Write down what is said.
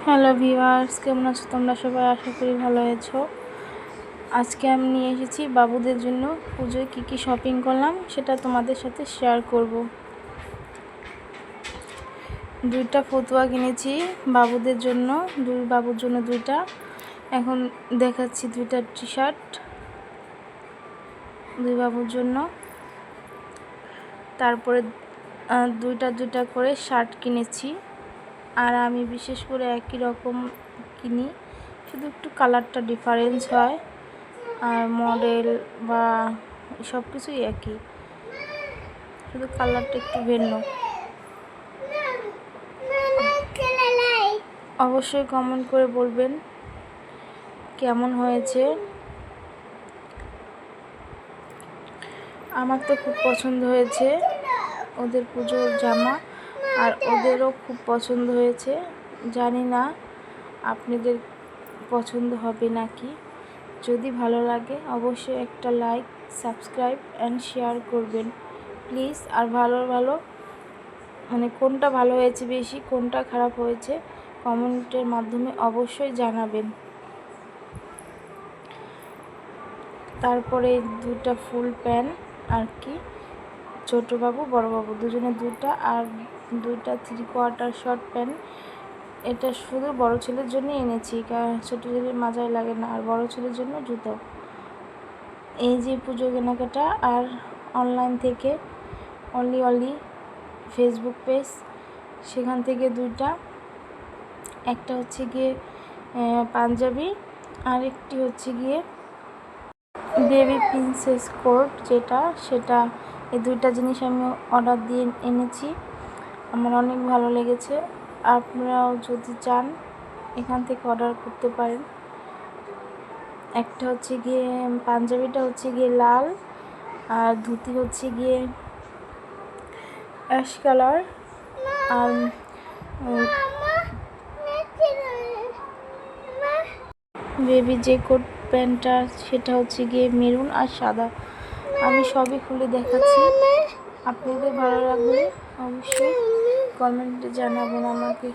Hello viewers, কেমন আছো তোমরা সবাই? আশা করি ভালো আছো। আজকে আমি নিয়ে এসেছি বাবুদের জন্য পুজোয় কী কী শপিং করলাম সেটা তোমাদের সাথে শেয়ার করব। দুইটা ফতুয়া কিনেছি বাবুদের জন্য, বাবুর জন্য দুইটা। এখন দেখাচ্ছি দুইটা টি শার্ট দুই বাবুর জন্য। তারপরে দুইটা করে শার্ট কিনেছি। আর আমি বিশেষ করে একই রকম কিনি, শুধু একটু কালারটা ডিফারেন্স হয়, আর মডেল বা সব কিছুই একই, শুধু কালারটা একটু ভিন্ন। অবশ্যই কমেন্ট করে বলবেন কেমন হয়েছে। আমার তো খুব পছন্দ হয়েছে ওদের পুজোর জামা, আর ওদেরও খুব পছন্দ হয়েছে। জানি না আপনাদের পছন্দ হবে নাকি। যদি ভালো লাগে অবশ্যই একটা লাইক, সাবস্ক্রাইব অ্যান্ড শেয়ার করবেন প্লিজ। আর ভালো মানে কোনটা ভালো হয়েছে বেশি, কোনটা খারাপ হয়েছে কমেন্টের মাধ্যমে অবশ্যই জানাবেন। তারপরে দুটা ফুল প্যান্ট আর কি, ছোটো বাবু বড় বাবু দুজনে দুটা, আর দুইটা 3/4 শর্ট প্যান্ট। এটা শুধু বড় ছেলের জন্য এনেছি, কারণ ছোটো ছেলের মাজায় লাগে না। আর বড় ছেলের জন্য জুতো। এই যে পুজো কেনাকাটা। আর অনলাইন থেকে অলি ফেসবুক পেজ, সেখান থেকে দুইটা, একটা হচ্ছে গিয়ে পাঞ্জাবি, আর একটি হচ্ছে গিয়ে বেবি প্রিন্সেস কোট সেটা। এই দুইটা জিনিস আমি অর্ডার দিয়ে এনেছি, আমার অনেক ভালো লেগেছে। আপনারাও যদি চান এখান থেকে অর্ডার করতে পারেন। একটা হচ্ছে গিয়ে পাঞ্জাবিটা হচ্ছে গিয়ে লাল, আর ধুতি হচ্ছে গিয়ে অ্যাশ কালার, আর বেবি যে কোট প্যান্টটা সেটা হচ্ছে গিয়ে মেরুন আর সাদা। আমি সবই খুলে দেখাচ্ছি, আপনাদের ভালো লাগলে অবশ্যই কমেন্টে জানাবেন আমাকে।